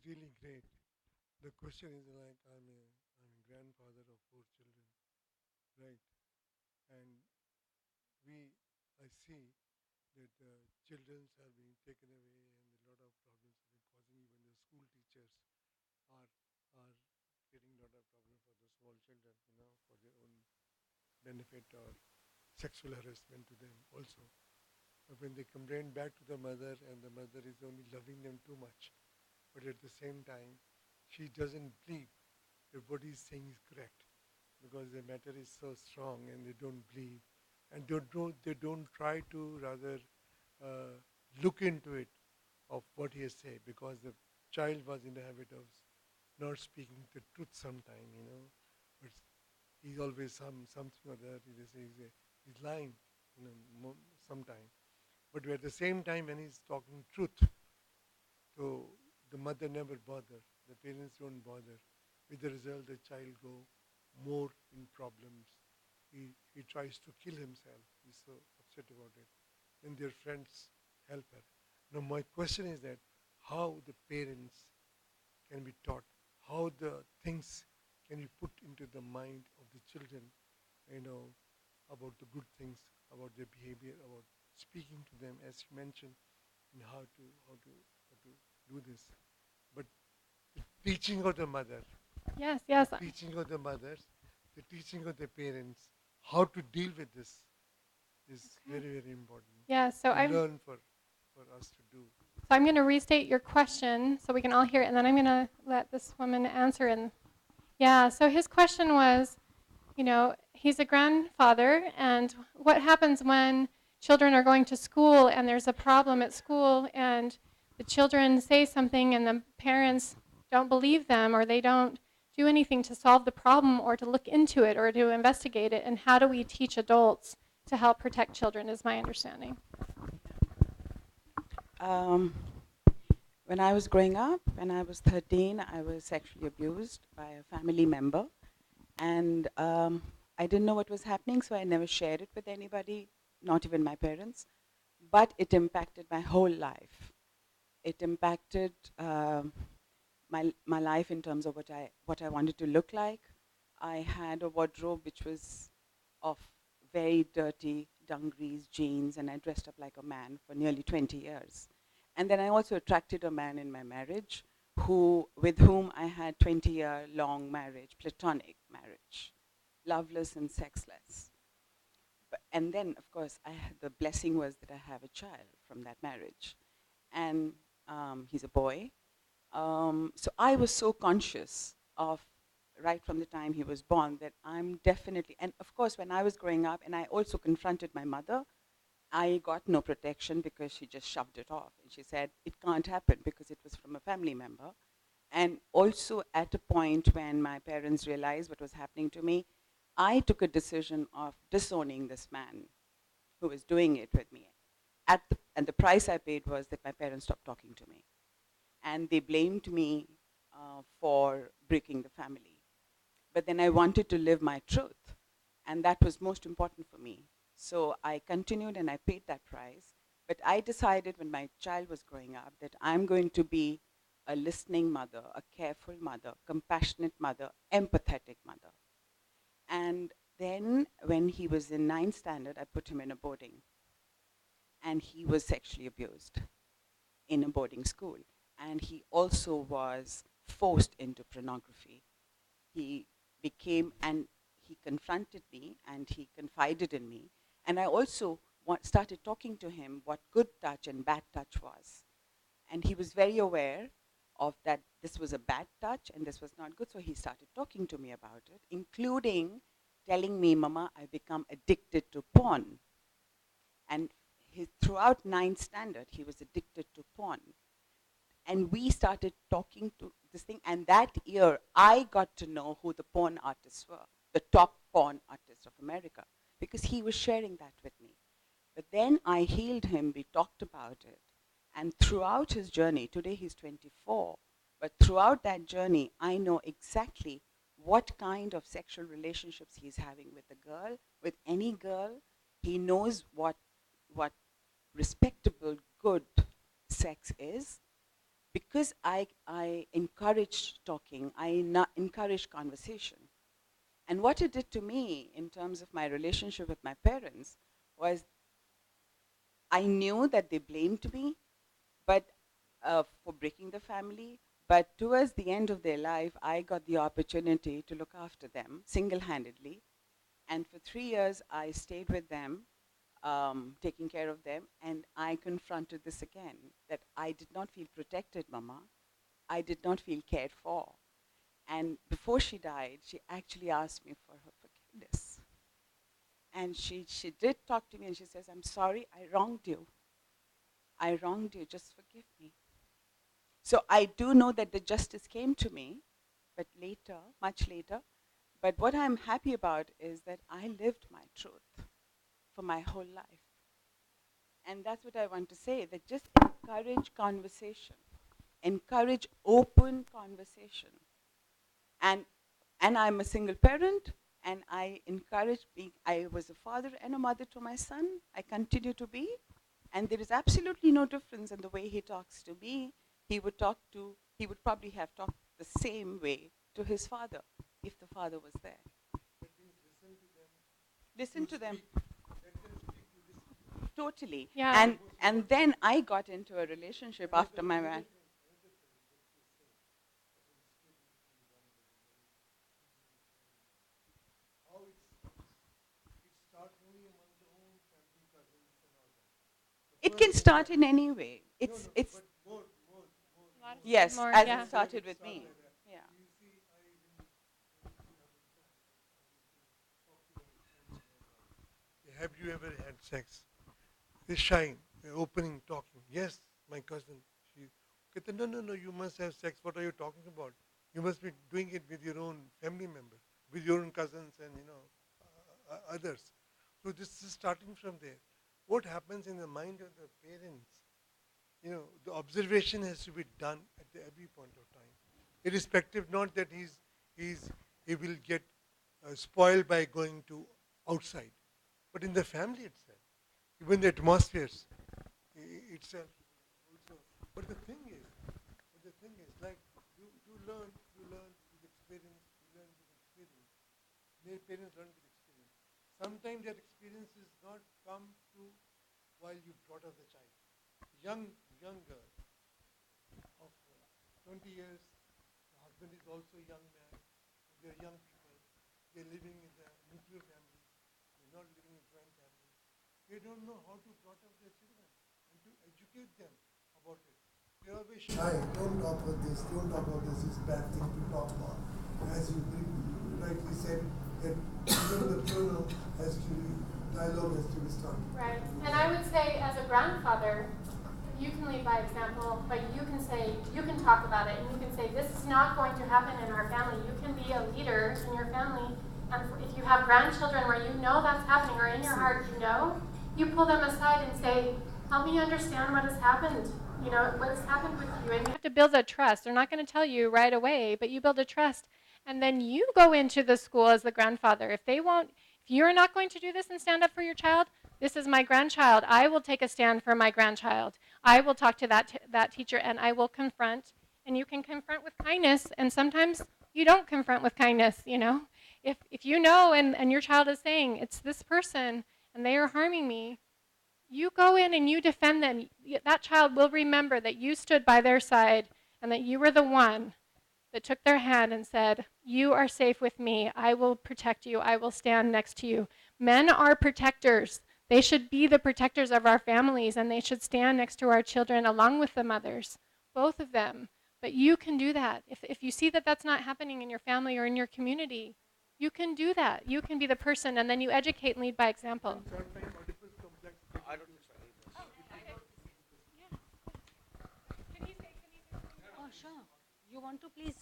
really great. The question is like I'm a grandfather of four children, right? And we I see that children are being taken away and a lot of problems have been causing. Even the school teachers are are creating a lot of problem for the small children, for their own benefit or sexual harassment to them also. But when they complain back to the mother and the mother is only loving them too much, but at the same time, she doesn't believe that what he's saying is correct because the matter is so strong and they don't believe and they don't try to rather uh, look into it of what he has said because the child was in the habit of not speaking the truth sometime, but he's always something or that he's lying, sometime. But at the same time, when he's talking truth, so the mother never bother, the parents don't bother. With the result, the child go more in problems. He tries to kill himself. He's so upset about it. Then their friends help her. Now my question is that how the parents can be taught, how the things can be put into the mind of the children, you know, about the good things, about their behavior, about speaking to them, as you mentioned, and how to do this. But the teaching of the mother, Yes, the yes. teaching of the mothers, the teaching of the parents, how to deal with this is Okay. very, very important Yeah, to learn for us to do. I'm going to restate your question so we can all hear it, and then I'm going to let this woman answer. And yeah, so his question was, he's a grandfather, and what happens when children are going to school and there's a problem at school and the children say something and the parents don't believe them or they don't do anything to solve the problem or to look into it or to investigate it, and how do we teach adults to help protect children, is my understanding. Um, when I was growing up, when I was 13, I was sexually abused by a family member. And I didn't know what was happening, so I never shared it with anybody, not even my parents. But it impacted my whole life. It impacted my life in terms of what I wanted to look like. I had a wardrobe which was of very dirty dungarees, jeans, and I dressed up like a man for nearly 20 years. And then I also attracted a man in my marriage with whom I had 20-year long marriage, platonic marriage, loveless and sexless. And then, of course, the blessing was that I have a child from that marriage. And he's a boy. So I was so conscious of right from the time he was born that I'm definitely, and of course, when I was growing up, and I also confronted my mother, I got no protection because she just shoved it off. And she said, it can't happen because it was from a family member. And also at a point when my parents realized what was happening to me, I took a decision of disowning this man who was doing it with me. And the price I paid was that my parents stopped talking to me. And they blamed me for breaking the family. But then I wanted to live my truth. And that was most important for me. So I continued and I paid that price. But I decided when my child was growing up that I'm going to be a listening mother, a careful mother, compassionate mother, empathetic mother. And then when he was in ninth standard, I put him in a boarding. And he was sexually abused in a boarding school. And he also was forced into pornography. He and he confronted me and he confided in me. And I also started talking to him what good touch and bad touch was. And he was very aware of that this was a bad touch and this was not good. So he started talking to me about it, including telling me, Mama, I become addicted to porn. And throughout ninth standard, he was addicted to porn. And we started talking to this thing. And that year, I got to know who the porn artists were, the top porn artists of America, because he was sharing that with me. But then I healed him, we talked about it. And throughout his journey, today he's 24, but throughout that journey, I know exactly what kind of sexual relationships he's having with a girl, with any girl. He knows what respectable, good sex is, because I encouraged talking, encouraged conversation. And what it did to me in terms of my relationship with my parents was I knew that they blamed me, but for breaking the family. But towards the end of their life, I got the opportunity to look after them single-handedly. And for 3 years, I stayed with them, taking care of them. And I confronted this again, that I did not feel protected, Mama. I did not feel cared for. And before she died, she actually asked me for her forgiveness. And she did talk to me and she says, I'm sorry, I wronged you. I wronged you, just forgive me. So I do know that the justice came to me, but later, much later. But what I'm happy about is that I lived my truth for my whole life. And that's what I want to say, that just encourage conversation, encourage open conversation. And I'm a single parent, and I encourage being, I was a father and a mother to my son. I continue to be. And there is absolutely no difference in the way he talks to me. He would probably have talked the same way to his father if the father was there. That means Listen to them. speak. Let them speak, you listen to them. Totally. Yeah. And then I got into a relationship after my man. Another thing, what you're saying, as an distinction between one brother, how it starts. It starts only among the own family cousins and all that. The It first can thing start that, in any way. no, no, It's but more, A lot of yes, more, as yeah. it started with start me. like that. Yeah. You see, when we have exams, I talk to my friends about that. Have you ever had sex? They shine, they're opening, talking. Yes, my cousin. She, okay, no, no, no, you must have sex. What are you talking about? You must be doing it with your own family member, with your own cousins and, others. So this is starting from there. What happens in the mind of the parents? The observation has to be done at every point of time, irrespective. Not that he will get spoiled by going to outside, but in the family itself, even the atmospheres itself. Also, but the thing is, like you learn with experience, you learn with experience. Their parents learn with experience. Sometimes that experience is not come to while you brought up the child. Young girl of 20 years, the husband is also a young man, and they're young people. They're living in the nuclear family. They're not living in joint family. They don't know how to brought up their children and to educate them about it. They're always shy. Don't talk about this. Don't talk about this. It's a bad thing to talk about. As you rightly said, that even the funeral has to be, dialogue has to be started. Right. And I would say, as a grandfather, you can lead by example, but you can talk about it, and you can say, this is not going to happen in our family. You can be a leader in your family, and if you have grandchildren where you know that's happening, or in your heart you pull them aside and say, help me understand what has happened. What has happened with you. And you have to build a trust. They're not going to tell you right away, but you build a trust. And then you go into the school as the grandfather. If you're not going to do this and stand up for your child, this is my grandchild. I will take a stand for my grandchild. I will talk to that teacher, and I will confront. And you can confront with kindness, and sometimes you don't confront with kindness. If you know and your child is saying, it's this person, and they are harming me, you go in and you defend them. That child will remember that you stood by their side and that you were the one that took their hand and said, you are safe with me. I will protect you. I will stand next to you. Men are protectors. They should be the protectors of our families, and they should stand next to our children along with the mothers, both of them. But you can do that. If you see that that's not happening in your family or in your community, you can do that. You can be the person, and then you educate and lead by example. Oh, sure. You want to please?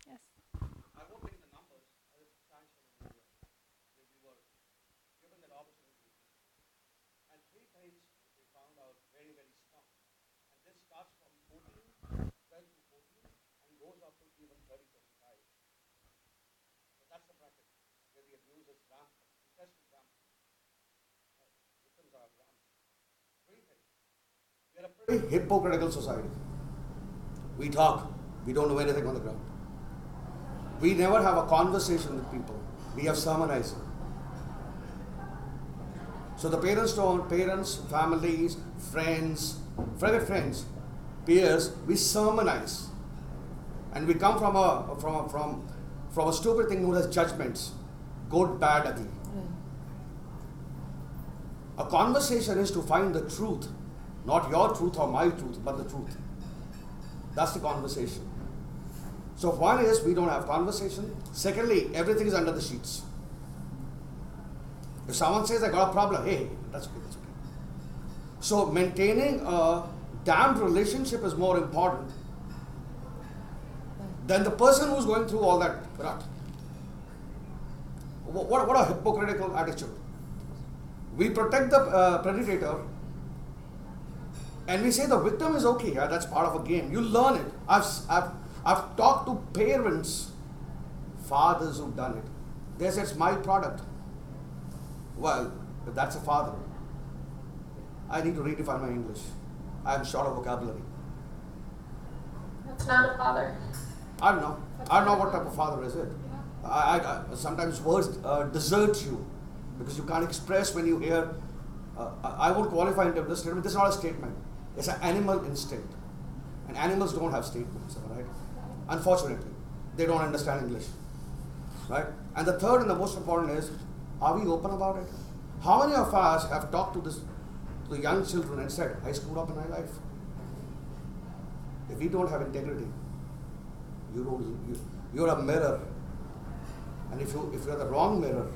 Yes. news is rampant. It has to be rampant. Victims are rampant. What do you think? We are a pretty hypocritical society. We talk, we don't know anything on the ground. We never have a conversation with people. We have sermonizing. So the parents don't, parents, families, friends, forget friends, peers, we sermonize. And we come from a stupid thing known as judgments. Good, bad, ugly. A conversation is to find the truth. Not your truth or my truth, but the truth. That's the conversation. So one is we don't have conversation. Secondly, everything is under the sheets. If someone says I got a problem, hey, that's okay, that's okay. So maintaining a damned relationship is more important than the person who's going through all that rut. What a hypocritical attitude. We protect the predator and we say the victim is okay, yeah, that's part of a game. You learn it. I've talked to parents, fathers who've done it. They say it's my product. Well, if that's a father, I need to redefine my English. I'm short of vocabulary. That's not a father. I don't know. I don't know what type of father is it. I sometimes words desert you because you can't express when you hear. I won't qualify into this statement. This is not a statement. It's an animal instinct, and animals don't have statements, right? Unfortunately, they don't understand English, right? And the third and the most important is, are we open about it? How many of us have talked to the young children and said, I screwed up in my life? If we don't have integrity, you're a mirror. And if you're the wrong mirror,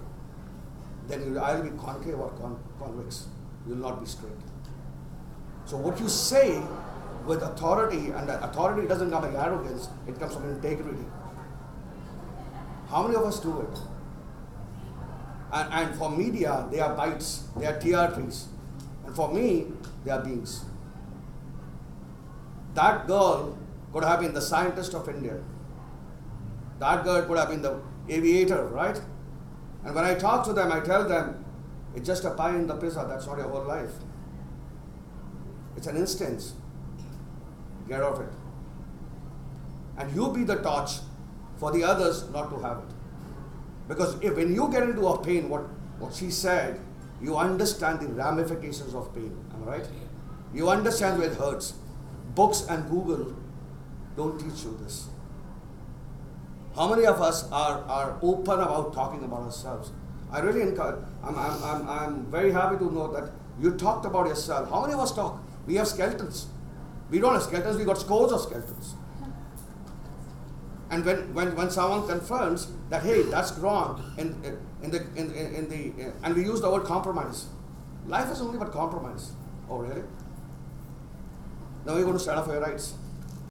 then you'll either be concave or convex. You'll not be straight. So what you say with authority, and authority doesn't come from arrogance, it comes from integrity. How many of us do it? And for media, they are bites, they are TRPs. And for me, they are beings. That girl could have been the scientist of India. That girl could have been the aviator, right? And when I talk to them, I tell them, it's just a pie in the pizza, that's not your whole life. It's an instance. Get off it. And you be the torch for the others not to have it. Because when you get into a pain, what she said, you understand the ramifications of pain. Am I right? You understand where it hurts. Books and Google don't teach you this. How many of us are open about talking about ourselves? I really encourage. I'm very happy to know that you talked about yourself. How many of us talk? We have skeletons. We don't have skeletons. We got scores of skeletons. And when someone confronts that, hey, that's wrong, and we use the word compromise. Life is only about compromise. Oh, really? Now you're going to stand up for your rights.